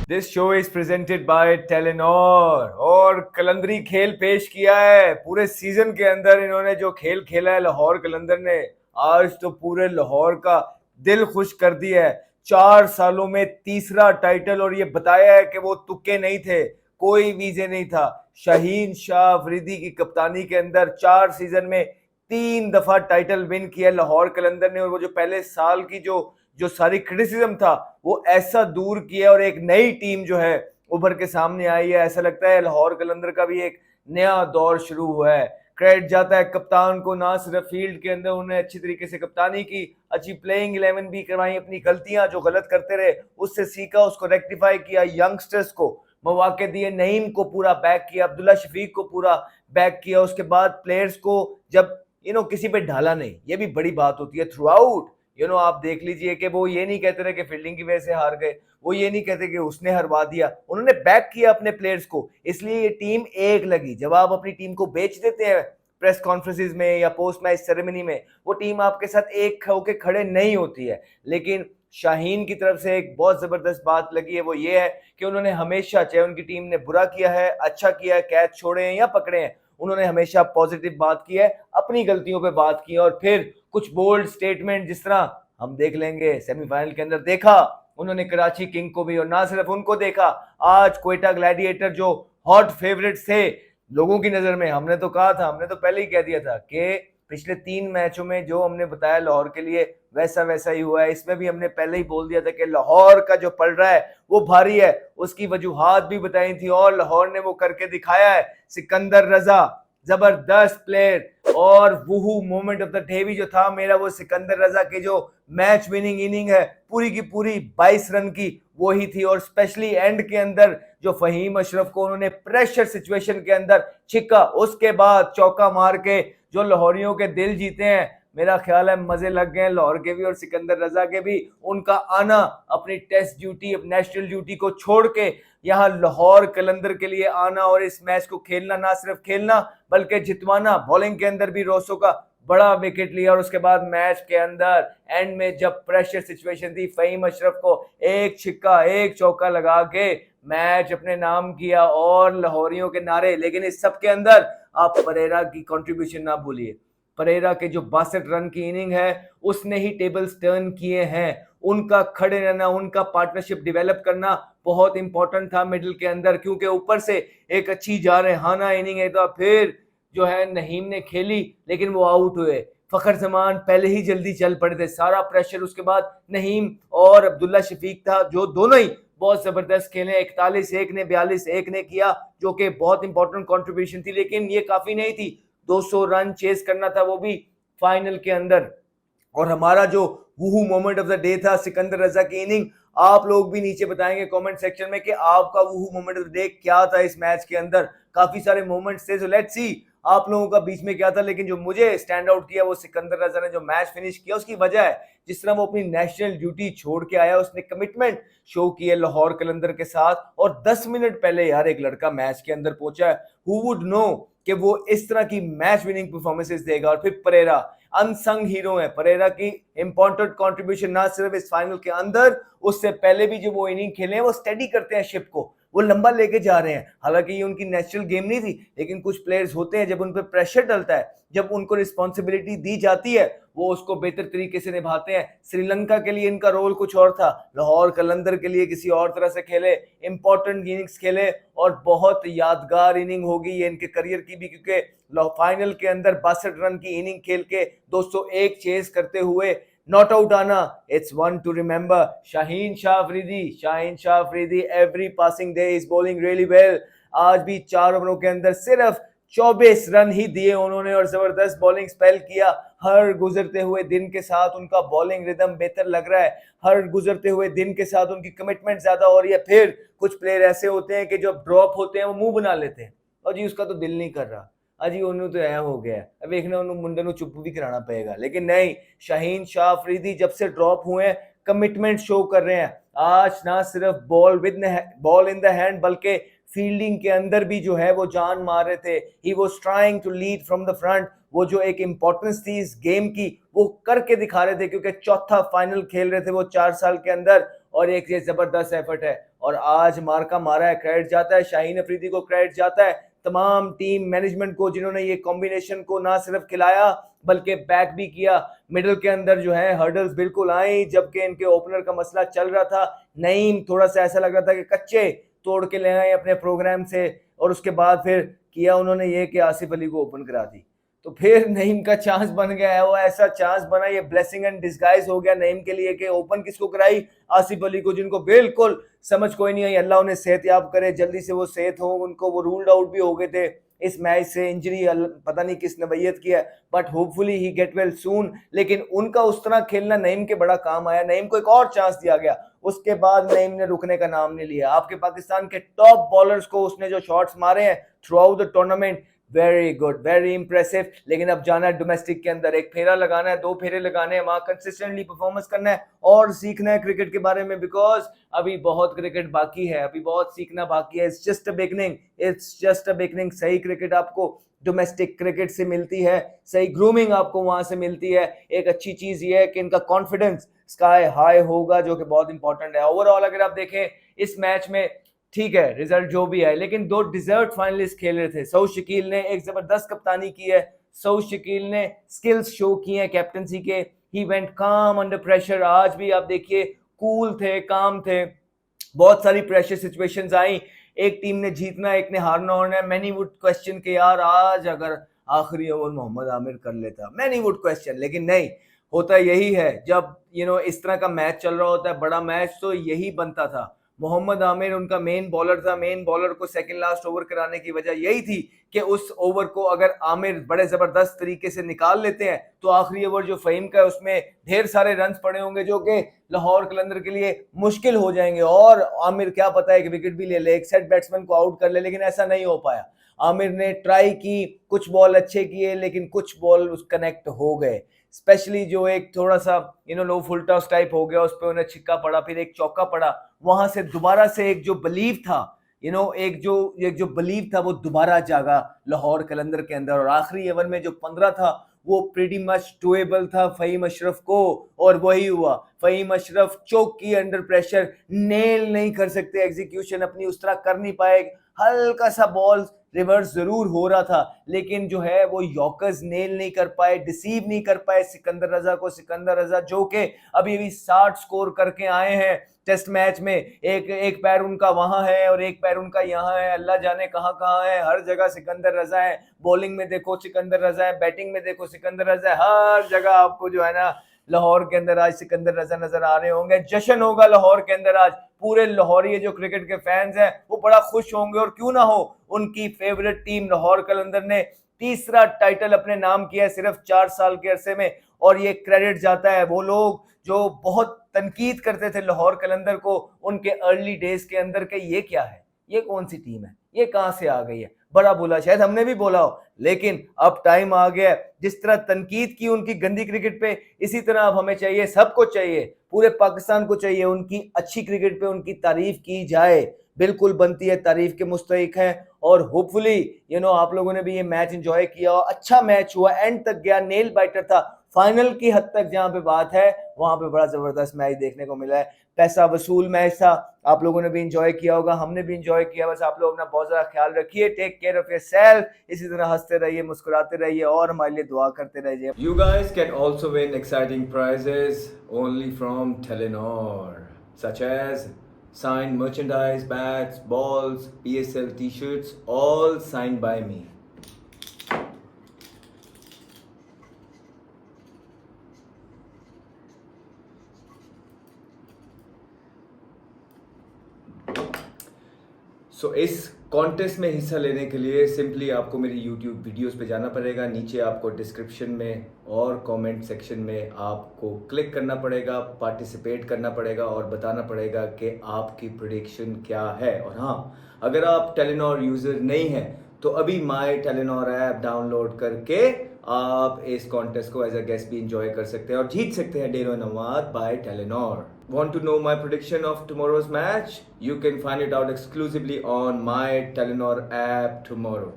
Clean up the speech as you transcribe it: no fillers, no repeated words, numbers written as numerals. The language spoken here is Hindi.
This show is presented by Telenor. और कलंदरी खेल पेश किया है। पूरे सीजन के अंदर इन्होंने जो खेल खेला है लाहौर कलंदर ने, आज तो पूरे लाहौर का दिल खुश कर दिया है। 4 सालों में तीसरा टाइटल, और ये बताया है कि वो तुक्के नहीं थे, कोई वीजे नहीं था। शाहीन शाह अफरीदी की कप्तानी के अंदर 4 सीजन में 3 दफा टाइटल विन किया लाहौर कलंदर ने। और वो जो पहले साल की जो जो सारी क्रिटिसिज्म था वो ऐसा दूर किया, और एक नई टीम जो है उभर के सामने आई है। ऐसा लगता है लाहौर कलंदर का भी एक नया दौर शुरू हुआ है। क्रेडिट जाता है कप्तान को, ना सिर्फ फील्ड के अंदर उन्होंने अच्छी तरीके से कप्तानी की, अच्छी प्लेइंग 11 भी करवाई, अपनी गलतियां जो गलत करते रहे उससे सीखा, उसको रेक्टिफाई किया, यंगस्टर्स को मौके दिए, नईम को पूरा बैक किया, अब्दुल्ला शफीक को पूरा बैक किया। उसके बाद प्लेयर्स को जब किसी पे ढाला नहीं, ये भी बड़ी बात होती है थ्रू आउट। आप देख लीजिए कि वो ये नहीं कहते रहे कि फील्डिंग की वजह से हार गए, वो ये नहीं कहते कि उसने हरवा दिया, उन्होंने बैक किया अपने प्लेयर्स को, इसलिए ये टीम एक लगी। जब आप अपनी टीम को बेच देते हैं प्रेस कॉन्फ्रेंसिस में या पोस्ट मैच सेरेमनी में, वो टीम आपके साथ एक होकर खड़े नहीं होती है। लेकिन शाहीन की तरफ से एक बहुत जबरदस्त बात लगी है, वो ये है कि उन्होंने हमेशा, चाहे उनकी टीम ने बुरा किया है, अच्छा किया है, कैच छोड़े हैं या पकड़े हैं, उन्होंने हमेशा पॉजिटिव बात की है, अपनी गलतियों पे बात की है। और फिर कुछ बोल्ड स्टेटमेंट, जिस तरह हम देख लेंगे सेमीफाइनल के अंदर देखा उन्होंने कराची किंग को भी, और ना सिर्फ उनको देखा, आज क्वेटा ग्लैडिएटर जो हॉट फेवरेट थे लोगों की नजर में, हमने तो कहा था, हमने तो पहले ही कह दिया था कि पिछले 3 मैचों में जो हमने बताया लाहौर के लिए वैसा वैसा ही हुआ है। इसमें भी हमने पहले ही बोल दिया था कि लाहौर का जो पल रहा है वो भारी है, उसकी वजूहात भी बताई थी और लाहौर ने वो करके दिखाया है। सिकंदर रजा जबरदस्त प्लेयर, और woohoo moment of the day भी जो था मेरा, वो सिकंदर रजा की जो मैच विनिंग इनिंग है पूरी की पूरी 22 रन की, वो ही थी। और स्पेशली एंड के अंदर जो फहीम अशरफ को उन्होंने प्रेशर सिचुएशन के अंदर छिक्का, उसके बाद चौका मार के जो लाहौरियों के दिल जीते हैं, मेरा ख्याल है मजे लग गए लाहौर के भी और सिकंदर रजा के भी। उनका आना, अपनी टेस्ट ड्यूटी, नेशनल ड्यूटी को छोड़ के यहाँ लाहौर कलंदर के लिए आना और इस मैच को खेलना, ना सिर्फ खेलना बल्कि जितवाना। बॉलिंग के अंदर भी रोसो का बड़ा विकेट लिया, और उसके बाद मैच के अंदर एंड में जब प्रेशर सिचुएशन थी, फहीम अशरफ को एक छिक्का एक चौका लगा के मैच अपने नाम किया और लाहौरियों के नारे। लेकिन इस सब के अंदर आप परेरा की कंट्रीब्यूशन ना भूलिए। परेरा के जो 62 रन की इनिंग है उसने ही टेबल्स टर्न किए हैं। उनका खड़े रहना, उनका पार्टनरशिप डेवलप करना बहुत इंपॉर्टेंट था मिडिल के अंदर, क्योंकि ऊपर से एक अच्छी जारहाना इनिंग है तो फिर जो है नहीम ने खेली लेकिन वो आउट हुए। फखर जमान पहले ही जल्दी चल पड़े थे, सारा प्रेशर उसके बाद नहीम और अब्दुल्ला शफीक था, जो दोनों ही बहुत जबरदस्त खेले। 41 1 ने, 42 1 ने किया, जो कि बहुत इंपॉर्टेंट कंट्रीब्यूशन थी, लेकिन ये काफी नहीं थी। 200 रन चेस करना था, वो भी फाइनल के अंदर। और हमारा जो वूहू मोमेंट ऑफ द डे था सिकंदर रजा की इनिंग। आप लोग भी नीचे बताएंगे कमेंट सेक्शन में कि आपका वूहू मोमेंट ऑफ द डे क्या था इस मैच के अंदर। काफी सारे मोमेंट्स थे, सो लेट्स सी आप लोगों का बीच में क्या था। लेकिन जो मुझे स्टैंड आउट किया वो सिकंदर रजा ने जो मैच फिनिश किया उसकी वजह है जिस तरह वो अपनी नेशनल ड्यूटी छोड़ के आया, उसने कमिटमेंट शो की है लाहौर कलंदर के साथ। और 10 मिनट पहले यार एक लड़का मैच के अंदर पहुंचा है, हु वुड नो कि वो इस तरह की मैच विनिंग परफॉर्मेंसेस देगा। और फिर परेरा अनसंग हीरो है। परेरा की इंपॉर्टेंट कंट्रीब्यूशन ना सिर्फ इस फाइनल के अंदर, उससे पहले भी जो वो इनिंग खेले हैं वो स्टडी करते हैं शिप को, वो लंबा लेके जा रहे हैं। हालांकि ये उनकी नेचुरल गेम नहीं थी, लेकिन कुछ प्लेयर्स होते हैं जब उन पर प्रेशर डलता है, जब उनको रिस्पॉन्सिबिलिटी दी जाती है, वो उसको बेहतर तरीके से निभाते हैं। श्रीलंका के लिए इनका रोल कुछ और था, लाहौर कलंदर के लिए किसी और तरह से खेले, इंपॉर्टेंट इनिंग्स खेले, और बहुत यादगार इनिंग होगी ये इनके करियर की भी, क्योंकि फाइनल के अंदर 62 रन की इनिंग खेल के 201 चेस करते हुए नॉट आउट आना, it's one two remember. Shaheen Shah Afridi every passing day is bowling really well. आज भी 4 ओवरों के अंदर सिर्फ 24 रन ही दिए उन्होंने और जबरदस्त बॉलिंग स्पेल किया। हर गुजरते हुए दिन के साथ उनका बॉलिंग रिदम बेहतर लग रहा है, हर गुजरते हुए दिन के साथ उनकी कमिटमेंट ज्यादा हो रही है। फिर कुछ प्लेयर ऐसे होते हैं कि जब ड्रॉप होते हैं वो मुंह बना लेते हैं, और जी उसका तो दिल नहीं कर रहा, अजी उन्होंने तो ऐ हो गया अब देखना उन्होंने मुंडे को चुप भी कराना पड़ेगा। लेकिन नहीं, शाहीन शाह अफरीदी जब से ड्रॉप हुए हैं कमिटमेंट शो कर रहे हैं। आज ना सिर्फ बॉल इन द हैंड बल्कि फील्डिंग के अंदर भी जो है वो जान मार रहे थे। He was trying to lead from the front. वो जो एक इंपॉर्टेंस थी इस गेम की वो करके दिखा रहे थे, क्योंकि चौथा फाइनल खेल रहे थे वो 4 साल के अंदर। और एक ये जबरदस्त एफर्ट है। और आज मार्का मारा है, क्रेडिट जाता है शाहीन अफरीदी को, क्रेडिट जाता है तमाम टीम मैनेजमेंट को जिन्होंने ये कॉम्बिनेशन को ना सिर्फ खिलाया बल्कि बैक भी किया। मिडिल के अंदर जो है हर्डल्स बिल्कुल आई जबकि इनके ओपनर का मसला चल रहा था। नईम थोड़ा सा ऐसा लग रहा था कि कच्चे तोड़ के ले आए अपने प्रोग्राम से, और उसके बाद फिर किया उन्होंने ये कि आसिफ अली को ओपन करा दी, तो फिर नईम का चांस बन गया है। वो ऐसा चांस बना, ये ब्लेसिंग एंड डिस्गाइज हो गया नईम के लिए कि ओपन किसको कराई, आसिफ अली को, जिनको बिल्कुल समझ कोई नहीं आई। अल्लाह उन्हें सेहत याब करे, जल्दी से वो सेहत हो। उनको वो रूल्ड आउट भी हो गए थे इस मैच से, इंजरी पता नहीं किस नवैयत की है, but hopefully he get well soon. लेकिन उनका उस तरह खेलना नईम के बड़ा काम आया, नईम को एक और चांस दिया गया, उसके बाद नईम ने रुकने का नाम नहीं लिया। आपके पाकिस्तान के टॉप बॉलर्स को उसने जो शॉट्स मारे हैं through out the tournament, very good, very impressive. लेकिन अब जाना है डोमेस्टिक के अंदर, एक फेरा लगाना है, 2 फेरे लगाने हैं, वहां कंसिस्टेंटली परफॉर्मेंस करना है और सीखना है क्रिकेट के बारे में, बिकॉज अभी बहुत क्रिकेट बाकी है, अभी बहुत सीखना बाकी है। It's just a beginning, it's just a beginning. सही क्रिकेट आपको डोमेस्टिक क्रिकेट से मिलती है, सही ग्रूमिंग आपको वहां से मिलती है। एक अच्छी चीज ये है कि इनका कॉन्फिडेंस स्काई हाई होगा, जो कि बहुत इंपॉर्टेंट है। ओवरऑल अगर आप देखें इस मैच में, ठीक है रिजल्ट जो भी है, लेकिन 2 डिजर्व फाइनलिस्ट खेल रहे थे। सऊद शकील ने एक जबरदस्त कप्तानी की है, सऊद शकील ने स्किल्स शो किए हैं कैप्टनसी के, ही वेंट काम अंडर प्रेशर। आज भी आप देखिए कूल थे, काम थे, बहुत सारी प्रेशर सिचुएशंस आई, एक टीम ने जीतना एक ने हारना होना है। मैनी वुड क्वेश्चन के यार आज अगर आखिरी ओवर मोहम्मद आमिर कर लेता, मैनी वुड क्वेश्चन, लेकिन नहीं, होता यही है जब इस तरह का मैच चल रहा होता है, बड़ा मैच, तो यही बनता था। मोहम्मद आमिर उनका मेन बॉलर था, मेन बॉलर को सेकंड लास्ट ओवर कराने की वजह यही थी कि उस ओवर को अगर आमिर बड़े जबरदस्त तरीके से निकाल लेते हैं तो आखिरी ओवर जो फहीम का है उसमें ढेर सारे रन पड़े होंगे जो कि लाहौर कलंदर के लिए मुश्किल हो जाएंगे, और आमिर क्या पता है कि विकेट भी ले ले, एक सेट बैट्समैन को आउट कर ले, लेकिन ऐसा नहीं हो पाया। आमिर ने ट्राई की, कुछ बॉल अच्छे किए, लेकिन कुछ बॉल उस कनेक्ट हो गए, स्पेशली जो एक थोड़ा सा लो फुल टॉस टाइप हो गया, उस पर उन्हें छिक्का पड़ा, फिर एक चौका पड़ा, वहां से दोबारा से एक जो बिलीव था, एक जो बिलीव था वो दोबारा जागा लाहौर कलंदर के अंदर, और आखिरी ओवर में जो 15 था वो प्रीटी मच डुएबल था फहीम अशरफ को, और वही हुआ। फहीम अशरफ चौक की अंडर प्रेशर, नेल नहीं कर सकते, एग्जीक्यूशन अपनी उस तरह कर नहीं पाए, हल्का सा बॉल रिवर्स जरूर हो रहा था, लेकिन जो है वो यॉर्कर्स नेल नहीं कर पाए, डिसीव नहीं कर पाए सिकंदर रजा को। सिकंदर रजा जो कि अभी भी 60 स्कोर करके आए हैं टेस्ट मैच में, एक पैर उनका वहां है और एक पैर उनका यहाँ है, अल्लाह जाने कहाँ कहाँ है, हर जगह सिकंदर रजा है। बॉलिंग में देखो सिकंदर रजा है, बैटिंग में देखो सिकंदर रजा है, हर जगह आपको जो है ना लाहौर के अंदर आज सिकंदर रजा नजर आ रहे होंगे। जश्न होगा लाहौर के अंदर आज, पूरे लाहौरी जो क्रिकेट के फैंस हैं वो बड़ा खुश होंगे, और क्यों ना हो, उनकी फेवरेट टीम लाहौर कलंदर ने तीसरा टाइटल अपने नाम किया है सिर्फ 4 साल के अरसे में, और ये क्रेडिट जाता है वो लोग जो बहुत तनकीद करते थे लाहौर कलंदर को उनके अर्ली डेज के अंदर के ये क्या है, ये कौन सी टीम है, ये कहां से आ गई है, बड़ा बोला, शायद हमने भी बोला हो, लेकिन अब टाइम आ गया है। जिस तरह तनकीद की उनकी गंदी क्रिकेट पे, इसी तरह अब हमें चाहिए, सबको चाहिए, पूरे पाकिस्तान को चाहिए उनकी अच्छी क्रिकेट पे उनकी तारीफ की जाए, बिल्कुल बनती है, तारीफ के मुस्तहिक है। और होपफुली आप लोगों ने भी ये मैच एंजॉय किया, अच्छा मैच हुआ, एंड तक गया, नेल बाइटर था, फाइनल की हद तक जहां पे बात है वहां पे बड़ा जबरदस्त मैच देखने को मिला है, पैसा वसूल मैच था, आप लोगों ने भी एंजॉय किया होगा, हमने भी एंजॉय किया। बस आप लोग अपना बहुत ज्यादा ख्याल रखिए, टेक केयर ऑफ योरसेल्फ, इसी तरह हंसते रहिए, मुस्कुराते रहिए और हमारे लिए दुआ करते रहिए। You guys can also win exciting prizes only from Telenor, such as signed merchandise, bats, balls, PSL t-shirts, all signed by me. सो इस कॉन्टेस्ट में हिस्सा लेने के लिए सिंपली आपको मेरी यूट्यूब वीडियोस पे जाना पड़ेगा, नीचे आपको डिस्क्रिप्शन में और कमेंट सेक्शन में आपको क्लिक करना पड़ेगा, पार्टिसिपेट करना पड़ेगा और बताना पड़ेगा कि आपकी प्रेडिक्शन क्या है। और हाँ, अगर आप टेलीनॉर यूज़र नहीं हैं तो अभी माई टेलीनॉर ऐप डाउनलोड करके आप इस कॉन्टेस्ट को एज अ गेस्ट भी इंजॉय कर सकते हैं और जीत सकते हैं डेरो नवाद by Telenor. Want to know my prediction of tomorrow's match? You can find it out exclusively on my Telenor app tomorrow.